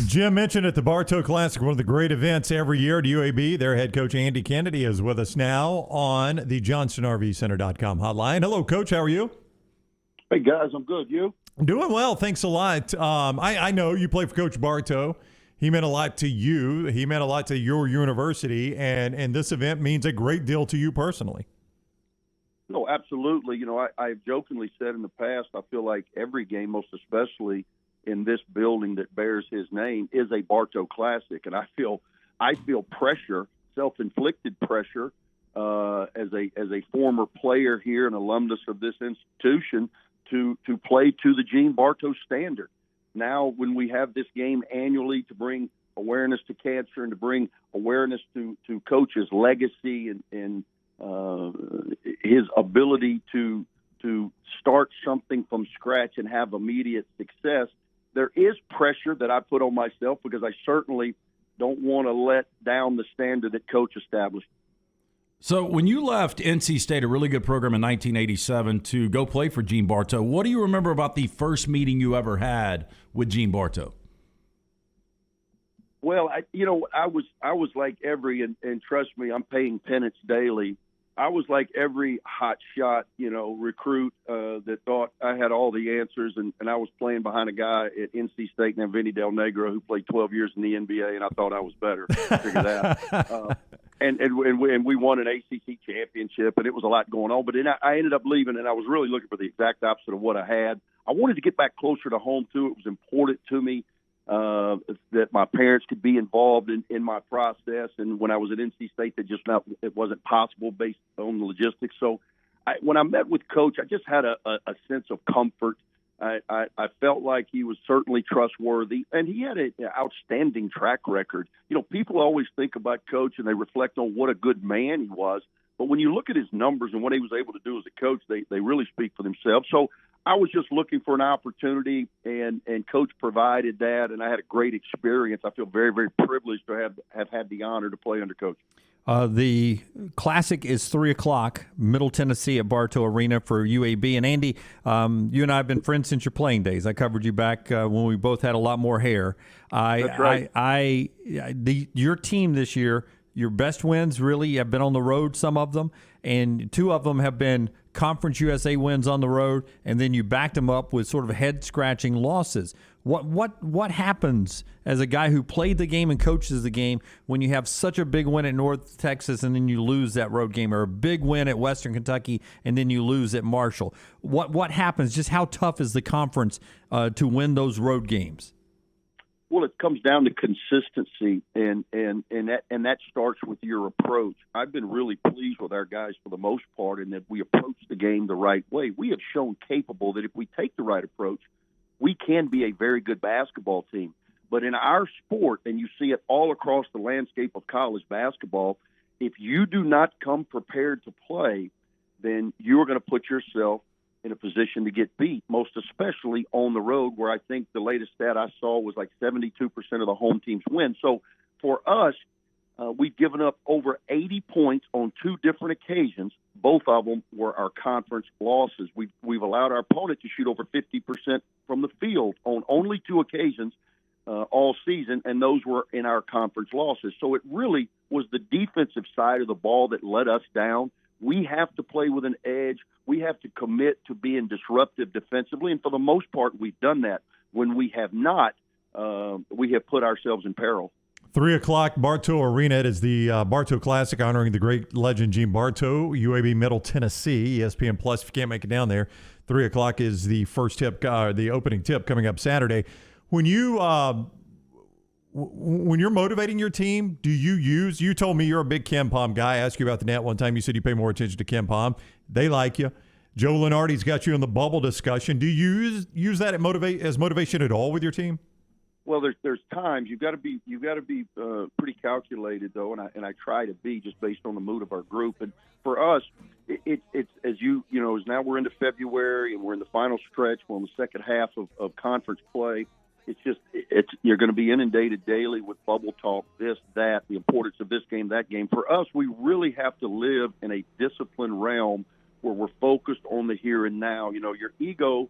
Jim mentioned at the Bartow Classic, one of the great events every year at UAB. Their head coach, Andy Kennedy, is with us now on the JohnstonRVCenter.com hotline. Hello, Coach. How are you? Hey, guys. I'm good. You? Doing well. Thanks a lot. I know you play for Coach Bartow. He meant a lot to you. He meant a lot to your university, and this event means a great deal to you personally. No, absolutely. You know, I've jokingly said in the past, I feel like every game, most especially in this building that bears his name, is a Bartow Classic, and I feel pressure, self-inflicted pressure, as a former player here, an alumnus of this institution, to play to the Gene Bartow standard. Now, when we have this game annually to bring awareness to cancer and to bring awareness to Coach's legacy and his ability to start something from scratch and have immediate success, there is pressure that I put on myself because I certainly don't want to let down the standard that Coach established. So when you left NC State, a really good program in 1987, to go play for Gene Bartow, what do you remember about the first meeting you ever had with Gene Bartow? Well, I was like every, and trust me, I'm paying penance daily. I was like every hot shot, recruit that thought I had all the answers, and I was playing behind a guy at NC State named Vinny Del Negro who played 12 years in the NBA, and I thought I was better. Figure that. And we won an ACC championship, and it was a lot going on. But then I ended up leaving, and I was really looking for the exact opposite of what I had. I wanted to get back closer to home, too. It was important to me that my parents could be involved in my process. And when I was at NC State, it wasn't possible based on the logistics. So when I met with Coach, I just had a sense of comfort. I felt like he was certainly trustworthy, and he had an outstanding track record. People always think about Coach and they reflect on what a good man he was. But when you look at his numbers and what he was able to do as a coach, they really speak for themselves. So I was just looking for an opportunity, and Coach provided that, and I had a great experience. I feel very, very privileged to have had the honor to play under Coach. The Classic is 3 o'clock, Middle Tennessee at Bartow Arena for UAB. And, Andy, you and I have been friends since your playing days. I covered you back when we both had a lot more hair. That's right. Your team this year, your best wins really have been on the road, some of them, and 2 of them have been Conference USA wins on the road, and then you backed them up with sort of head-scratching losses. What happens as a guy who played the game and coaches the game when you have such a big win at North Texas and then you lose that road game, or a big win at Western Kentucky and then you lose at Marshall? What happens? Just how tough is the conference to win those road games? Well, it comes down to consistency, and that starts with your approach. I've been really pleased with our guys for the most part in that we approach the game the right way. We have shown capable that if we take the right approach, we can be a very good basketball team. But in our sport, and you see it all across the landscape of college basketball, if you do not come prepared to play, then you're going to put yourself in a position to get beat, most especially on the road, where I think the latest stat I saw was like 72% of the home teams win. So for us, we've given up over 80 points on 2 different occasions. Both of them were our conference losses. We've allowed our opponent to shoot over 50% from the field on only 2 occasions all season, and those were in our conference losses. So it really was the defensive side of the ball that let us down. We have to play with an edge. We have to commit to being disruptive defensively, and for the most part, we've done that. When we have not, we have put ourselves in peril. 3 o'clock, Bartow Arena. It is the Bartow Classic honoring the great legend Gene Bartow, UAB Middle Tennessee, ESPN Plus. If you can't make it down there, 3 o'clock is the first tip, the opening tip coming up Saturday. When you're motivating your team, you told me you're a big Ken Pom guy. I asked you about the net one time. You said you pay more attention to Ken Pom. They like you. Joe Lenardi's got you in the bubble discussion. Do you use that as motivation at all with your team? Well, there's times you've got to be pretty calculated though, and I try to be just based on the mood of our group. And for us, it's as as now we're into February and we're in the final stretch. We're on the second half of conference play. You're going to be inundated daily with bubble talk, this, that, the importance of this game, that game. For us, we really have to live in a disciplined realm where we're focused on the here and now. Your ego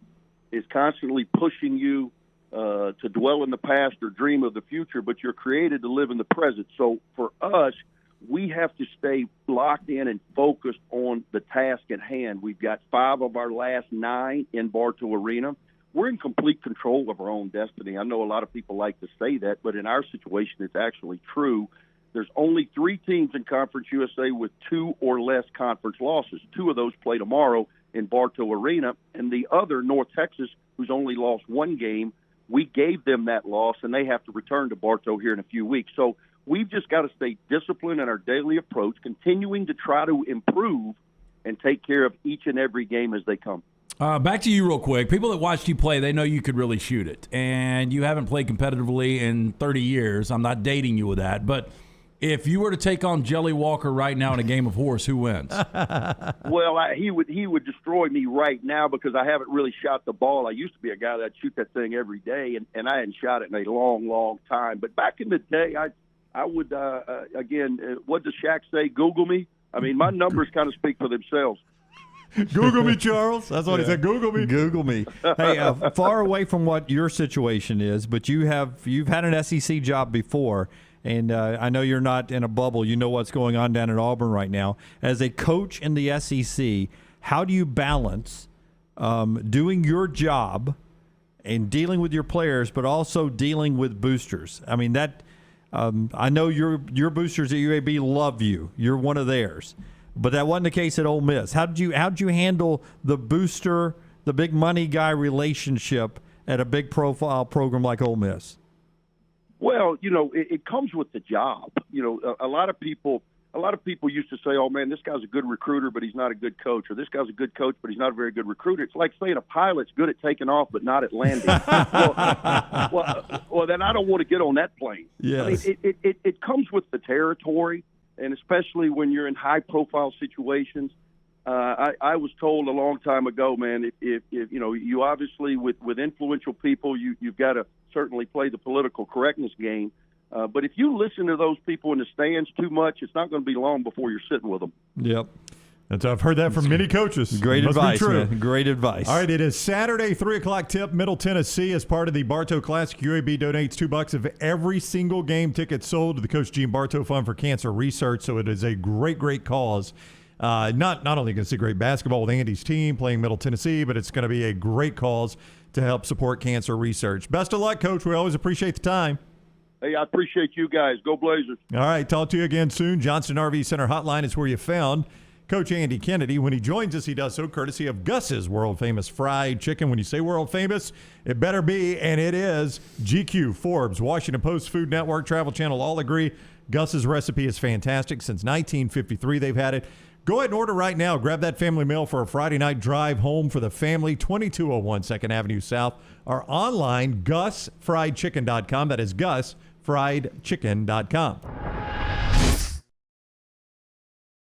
is constantly pushing you to dwell in the past or dream of the future, but you're created to live in the present. So for us, we have to stay locked in and focused on the task at hand. We've got 5 of our last 9 in Bartow Arena. We're in complete control of our own destiny. I know a lot of people like to say that, but in our situation, it's actually true. There's only 3 teams in Conference USA with 2 or less conference losses. 2 of those play tomorrow in Bartow Arena, and the other, North Texas, who's only lost 1 game, we gave them that loss, and they have to return to Bartow here in a few weeks. So we've just got to stay disciplined in our daily approach, continuing to try to improve and take care of each and every game as they come. Back to you real quick. People that watched you play, they know you could really shoot it, and you haven't played competitively in 30 years. I'm not dating you with that, but if you were to take on Jelly Walker right now in a game of horse, who wins? Well, he would destroy me right now because I haven't really shot the ball. I used to be a guy that'd shoot that thing every day, and I hadn't shot it in a long, long time. But back in the day, I would, again, what does Shaq say? Google me? I mean, my numbers kind of speak for themselves. Google me, Charles. That's what he said. Google me. Google me. Hey, far away from what your situation is, but you've had an SEC job before, and I know you're not in a bubble. You know what's going on down at Auburn right now. As a coach in the SEC, how do you balance doing your job and dealing with your players, but also dealing with boosters? I mean, that I know your boosters at UAB love you. You're one of theirs. But that wasn't the case at Ole Miss. How'd you handle the booster, the big money guy relationship at a big profile program like Ole Miss? Well, it comes with the job. A lot of people used to say, "Oh man, this guy's a good recruiter, but he's not a good coach," or "This guy's a good coach, but he's not a very good recruiter." It's like saying a pilot's good at taking off, but not at landing. well, then I don't want to get on that plane. Yes. I mean, it comes with the territory. And especially when you're in high-profile situations, I was told a long time ago, man, if you obviously with influential people, you've got to certainly play the political correctness game. But if you listen to those people in the stands too much, it's not going to be long before you're sitting with them. Yep. I've heard that from many coaches. Great advice, true. man. Great advice. All right, it is Saturday, 3 o'clock tip, Middle Tennessee. As part of the Bartow Classic, UAB donates $2 of every single game ticket sold to the Coach Gene Bartow Fund for Cancer Research. So it is a great, great cause. Not only going to see great basketball with Andy's team playing Middle Tennessee, but it's going to be a great cause to help support cancer research. Best of luck, Coach. We always appreciate the time. Hey, I appreciate you guys. Go Blazers. All right, talk to you again soon. Johnston RV Center Hotline is where you found Coach Andy Kennedy. When he joins us, he does so courtesy of Gus's world-famous fried chicken. When you say world-famous, it better be, and it is. GQ, Forbes, Washington Post, Food Network, Travel Channel all agree Gus's recipe is fantastic. Since 1953, they've had it. Go ahead and order right now. Grab that family meal for a Friday night drive home for the family, 2201 2nd Avenue South, or online, GusFriedChicken.com. That is GusFriedChicken.com.